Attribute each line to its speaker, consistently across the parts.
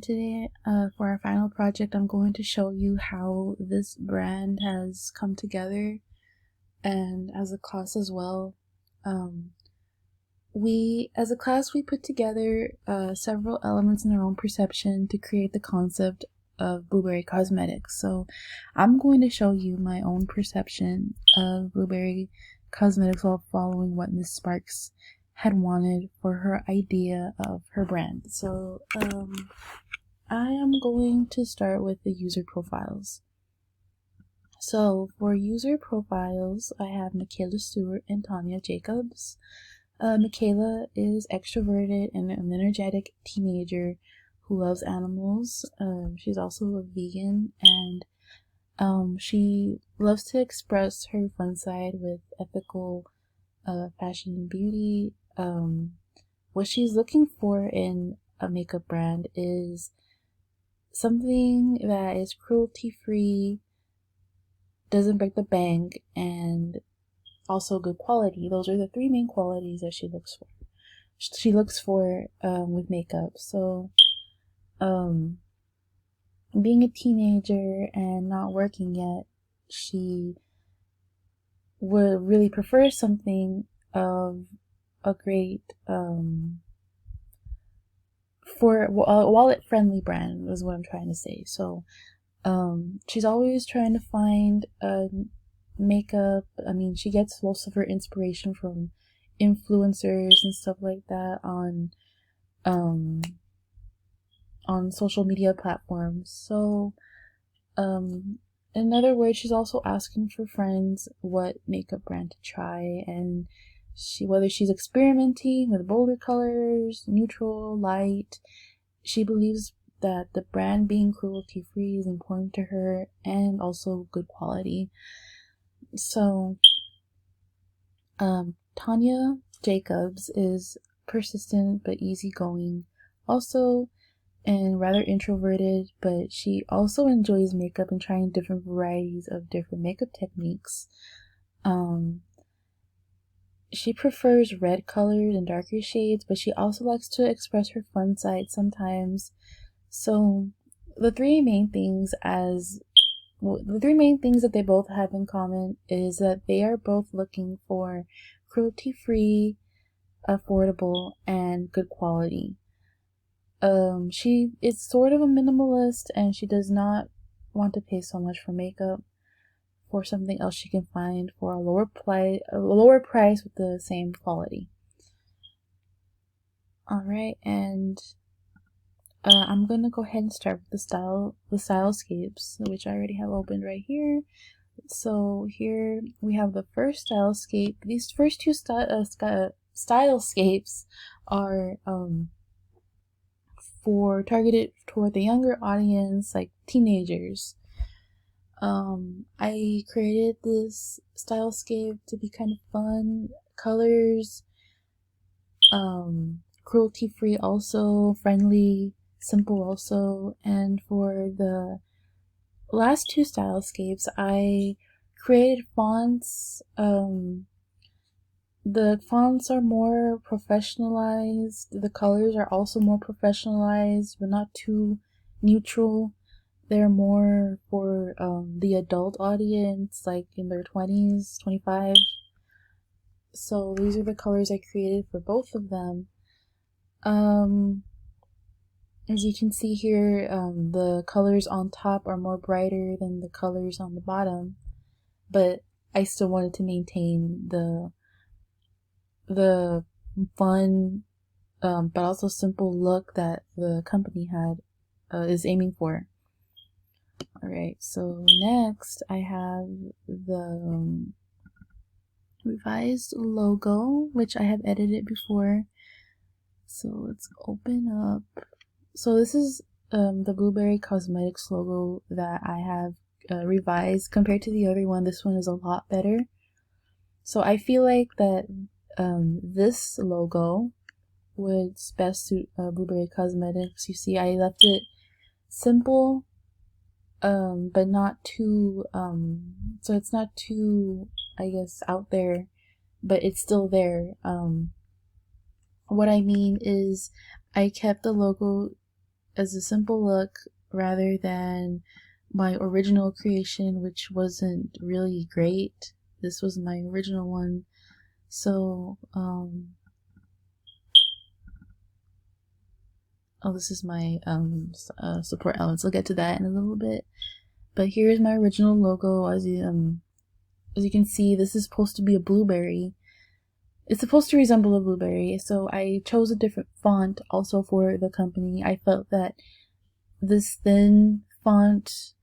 Speaker 1: today for our final project, I'm going to show you how this brand has come together, and as a class as well. As a class, we put together several elements in our own perception to create the concept of Blueberry Cosmetics. So I'm going to show you my own perception of Blueberry Cosmetics while following what Miss Sparks had wanted for her idea of her brand. So I am going to start with the user profiles. So for user profiles, I have Michaela Stewart and Tanya Jacobs. Michaela is extroverted and an energetic teenager who loves animals. She's also a vegan, and she loves to express her fun side with ethical fashion and beauty. What she's looking for in a makeup brand is something that is cruelty-free, doesn't break the bank, and also good quality. Those are the three main qualities that she looks for. She looks for with makeup. So, being a teenager and not working yet, she would really prefer something of a great for a wallet-friendly brand is what I'm trying to say. So, she's always trying to find makeup. I mean, she gets most of her inspiration from influencers and stuff like that on social media platforms. So, in other words, she's also asking for friends what makeup brand to try, and whether she's experimenting with bolder colors, neutral, light. She believes that the brand being cruelty-free is important to her, and also good quality. So, Tanya Jacobs is persistent but easygoing, also, and rather introverted, but she also enjoys makeup and trying different varieties of different makeup techniques. She prefers red colors and darker shades, but she also likes to express her fun side sometimes. So the three main things that they both have in common is that they are both looking for cruelty-free, affordable, and good quality. She is sort of a minimalist, and she does not want to pay so much for makeup for something else she can find for a lower price with the same quality. Alright, and I'm gonna go ahead and start with the stylescapes, which I already have opened right here. So here we have the first stylescape. These first two stylescapes are targeted toward the younger audience, like teenagers. I created this stylescape to be kind of fun, colors, cruelty-free also, friendly, simple also. And for the last two stylescapes, I created fonts. The fonts are more professionalized. The colors are also more professionalized, but not too neutral. They're more for the adult audience, like in their 20s, 25. So these are the colors I created for both of them. As you can see here, the colors on top are more brighter than the colors on the bottom, but I still wanted to maintain the fun but also simple look that the company is aiming for. Alright, so next I have the revised logo, which I have edited before. So let's open up. So this is the Blueberry Cosmetics logo that I have revised. Compared to the other one, this one is a lot better. So I feel like that this logo would best suit Blueberry Cosmetics. You see, I left it simple, but not too, so it's not too, I guess, out there, but it's still there. What I mean is I kept the logo as a simple look rather than my original creation, which wasn't really great. This was my original one. So, oh, this is my support elements. I'll get to that in a little bit. But here's my original logo. As you can see, this is supposed to be a blueberry. It's supposed to resemble a blueberry, so I chose a different font also for the company. I felt that this thin font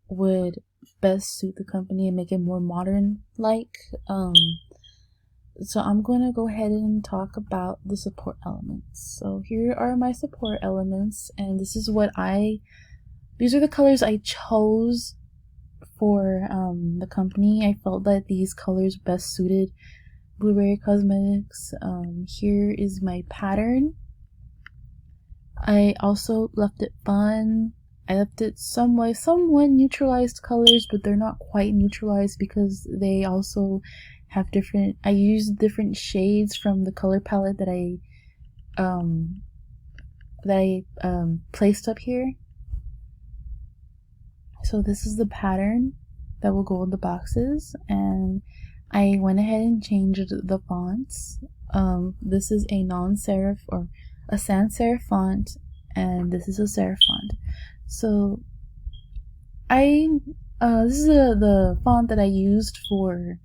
Speaker 1: would best suit the company and make it more modern-like. So I'm going to go ahead and talk about the support elements. So here are my support elements, and this is what these are the colors I chose for the company. I felt that these colors best suited Blueberry Cosmetics. Here is my pattern. I also left it fun. I left it somewhat neutralized colors, but they're not quite neutralized because they also have different. I used different shades from the color palette that I placed up here. So this is the pattern that will go in the boxes, and I went ahead and changed the fonts. This is a non-serif or a sans serif font, and this is a serif font. So this is the font that I used for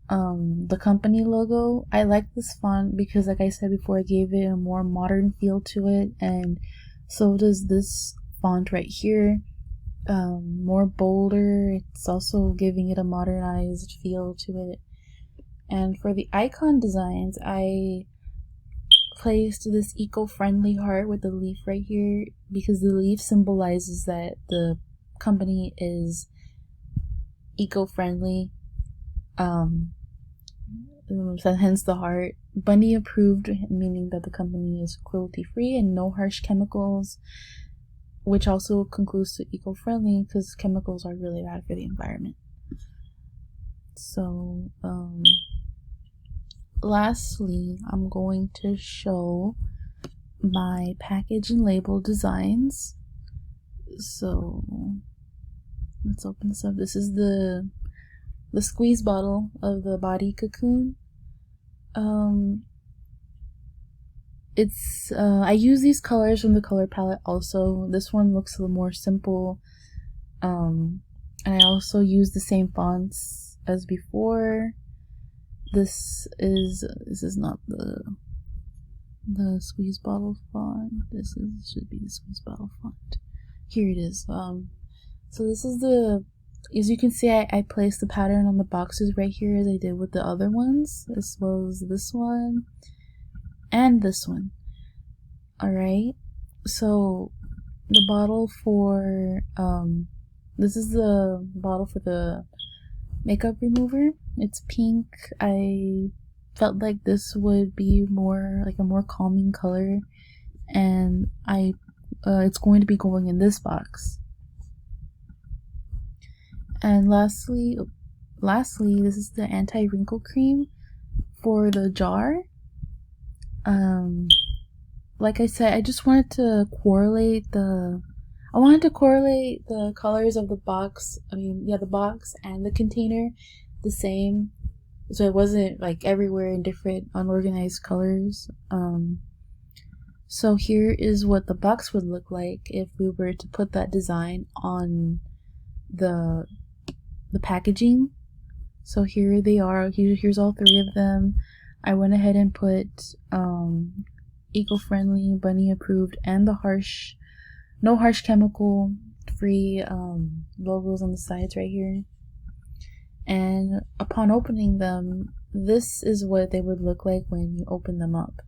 Speaker 1: the company logo. I like this font because, like I said before, I gave it a more modern feel to it, and so does this font right here. More bolder. It's also giving it a modernized feel to it. And for the icon designs, I placed this eco-friendly heart with the leaf right here because the leaf symbolizes that the company is eco-friendly. Hence the heart. Bunny approved, meaning that the company is cruelty-free and no harsh chemicals, which also concludes to eco-friendly because chemicals are really bad for the environment. So, lastly, I'm going to show my package and label designs. So, let's open this up. This is the squeeze bottle of the body cocoon. I use these colors from the color palette also. This one looks a little more simple. And I also use the same fonts as before. This is not the squeeze bottle font. Should be the squeeze bottle font. Here it is. So this is as you can see, I placed the pattern on the boxes right here as I did with the other ones, as well as this one and this one. Alright, so the bottle for this is the bottle for the makeup remover. It's pink. I felt like this would be more like a more calming color, and it's going to be going in this box. And lastly, this is the anti-wrinkle cream for the jar. Like I said, I just wanted to correlate the colors of the box. The box and the container the same, so it wasn't like everywhere in different unorganized colors. So here is what the box would look like if we were to put that design on the packaging. So here they are. Here's all three of them. I went ahead and put eco-friendly, bunny approved, and the no harsh chemical free logos on the sides right here. And upon opening them, this is what they would look like when you open them up.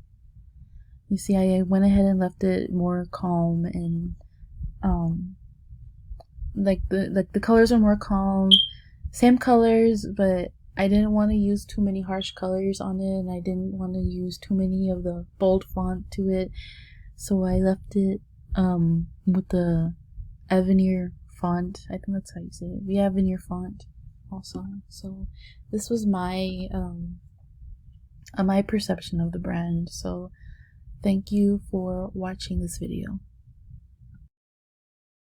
Speaker 1: You see, I went ahead and left it more calm, and like the colors are more calm, same colors, but I didn't want to use too many harsh colors on it, and I didn't want to use too many of the bold font to it, so I left it with the Avenir font. I think that's how you say it. The Avenir font also. So this was my my perception of the brand. So thank you for watching this video.